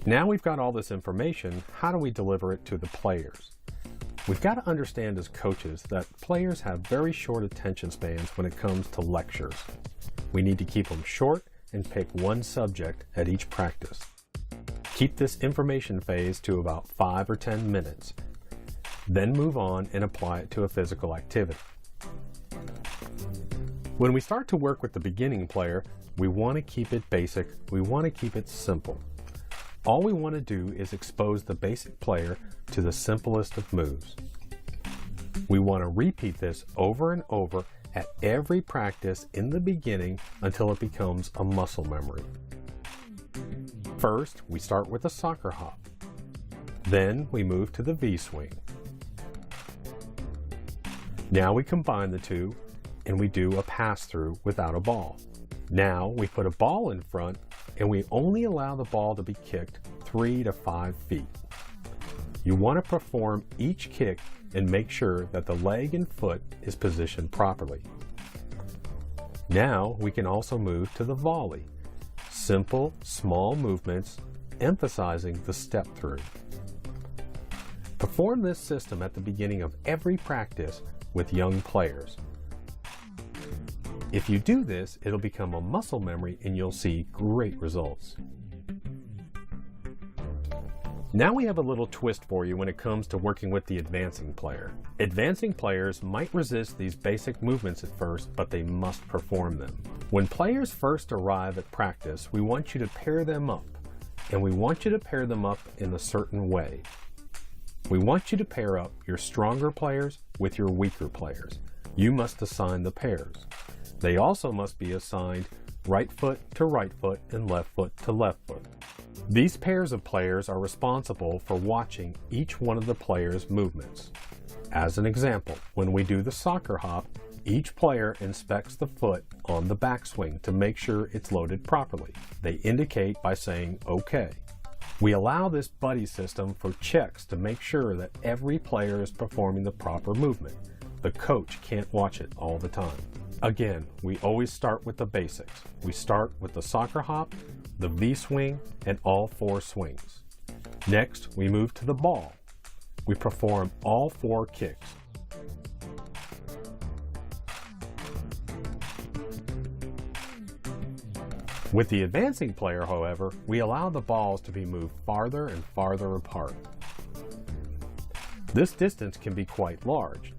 Now we've got all this information, how do we deliver it to the players? We've got to understand as coaches that players have very short attention spans when it comes to lectures. We need to keep them short and pick one subject at each practice. Keep this information phase to about 5 or 10 minutes. Then move on and apply it to a physical activity. When we start to work with the beginning player, we want to keep it basic, we want to keep it simple. All we want to do is expose the basic player to the simplest of moves. We want to repeat this over and over at every practice in the beginning until it becomes a muscle memory. First, we start with a soccer hop. Then we move to the V-swing. Now we combine the two and we do a pass-through without a ball. Now we put a ball in front and we only allow the ball to be kicked 3 to 5 feet. You want to perform each kick and make sure that the leg and foot is positioned properly. Now we can also move to the volley. Simple, small movements, emphasizing the step through. Perform this system at the beginning of every practice with young players. If you do this, it'll become a muscle memory and you'll see great results. Now we have a little twist for you when it comes to working with the advancing player. Advancing players might resist these basic movements at first, but they must perform them. When players first arrive at practice, we want you to pair them up, and we want you to pair them up in a certain way. We want you to pair up your stronger players with your weaker players. You must assign the pairs. They also must be assigned right foot to right foot and left foot to left foot. These pairs of players are responsible for watching each one of the players' movements. As an example, when we do the soccer hop, each player inspects the foot on the backswing to make sure it's loaded properly. They indicate by saying OK. We allow this buddy system for checks to make sure that every player is performing the proper movement. The coach can't watch it all the time. Again, we always start with the basics. We start with the soccer hop, the V-swing, and all 4 swings. Next, we move to the ball. We perform all 4 kicks. With the advancing player, however, we allow the balls to be moved farther and farther apart. This distance can be quite large.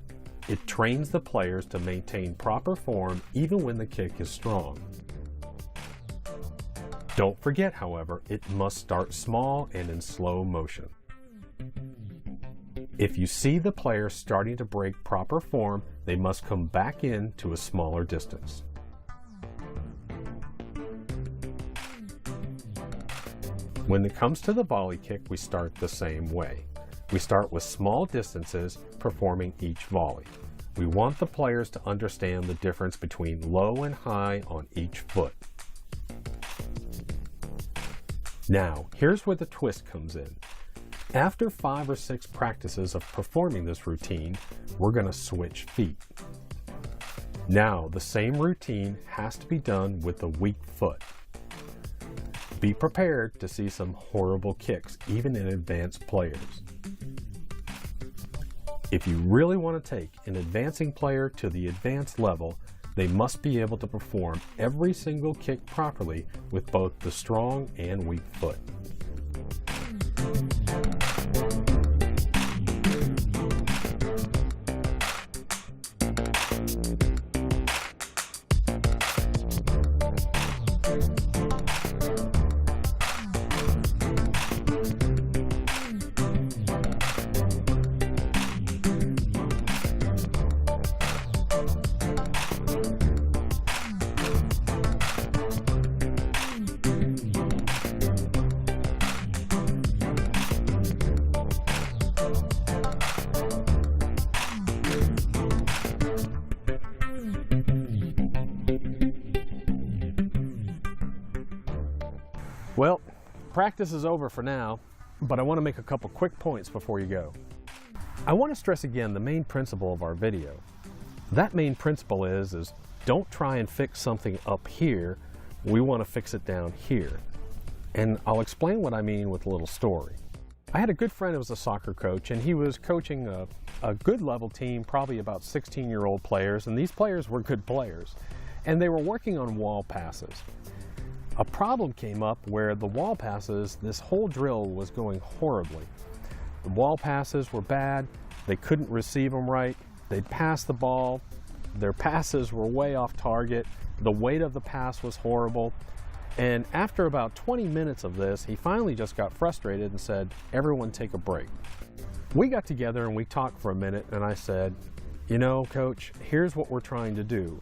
It trains the players to maintain proper form even when the kick is strong. Don't forget, however, it must start small and in slow motion. If you see the player starting to break proper form, they must come back in to a smaller distance. When it comes to the volley kick, we start the same way. We start with small distances, performing each volley. We want the players to understand the difference between low and high on each foot. Now, here's where the twist comes in. After 5 or 6 practices of performing this routine, we're going to switch feet. Now, the same routine has to be done with the weak foot. Be prepared to see some horrible kicks, even in advanced players. If you really want to take an advancing player to the advanced level, they must be able to perform every single kick properly with both the strong and weak foot. Well, practice is over for now, but I want to make a couple quick points before you go. I want to stress again the main principle of our video. That main principle is don't try and fix something up here. We want to fix it down here. And I'll explain what I mean with a little story. I had a good friend who was a soccer coach, and he was coaching a good level team, probably about 16-year-old players, and these players were good players. And they were working on wall passes. A problem came up where the wall passes, this whole drill was going horribly. The wall passes were bad, they couldn't receive them right, they'd pass the ball, their passes were way off target, the weight of the pass was horrible. And after about 20 minutes of this, he finally just got frustrated and said, "Everyone take a break." We got together and we talked for a minute, and I said, "You know, Coach, here's what we're trying to do.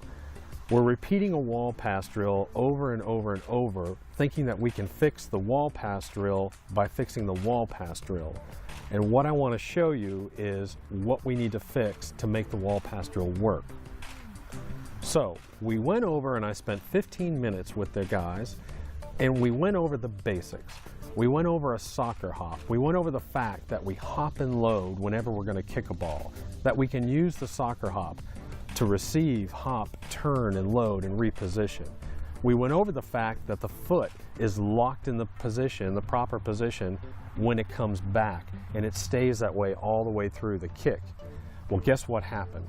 We're repeating a wall pass drill over and over and over, thinking that we can fix the wall pass drill by fixing the wall pass drill. And what I want to show you is what we need to fix to make the wall pass drill work." So we went over, and I spent 15 minutes with the guys, and we went over the basics. We went over a soccer hop. We went over the fact that we hop and load whenever we're going to kick a ball, that we can use the soccer hop to receive, hop, turn, and load and reposition. We went over the fact that the foot is locked in the position, the proper position, when it comes back, and it stays that way all the way through the kick. Well, guess what happened?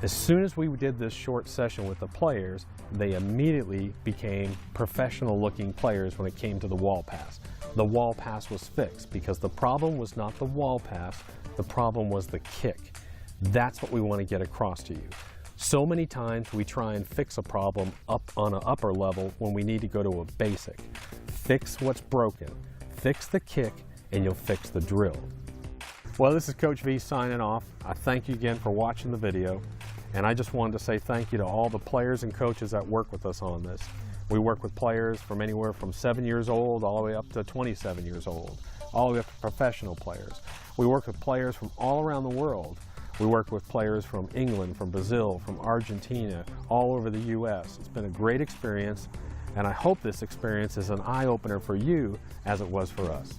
As soon as we did this short session with the players, they immediately became professional-looking players when it came to the wall pass. The wall pass was fixed because the problem was not the wall pass, the problem was the kick. That's what we want to get across to you. So many times we try and fix a problem up on an upper level when we need to go to a basic. Fix what's broken, fix the kick, and you'll fix the drill. Well, this is Coach V signing off. I thank you again for watching the video, and I just wanted to say thank you to all the players and coaches that work with us on this. We work with players from anywhere from 7 years old all the way up to 27 years old, all the way up to professional players. We work with players from all around the world. We work with players from England, from Brazil, from Argentina, all over the U.S. It's been a great experience, and I hope this experience is an eye-opener for you as it was for us.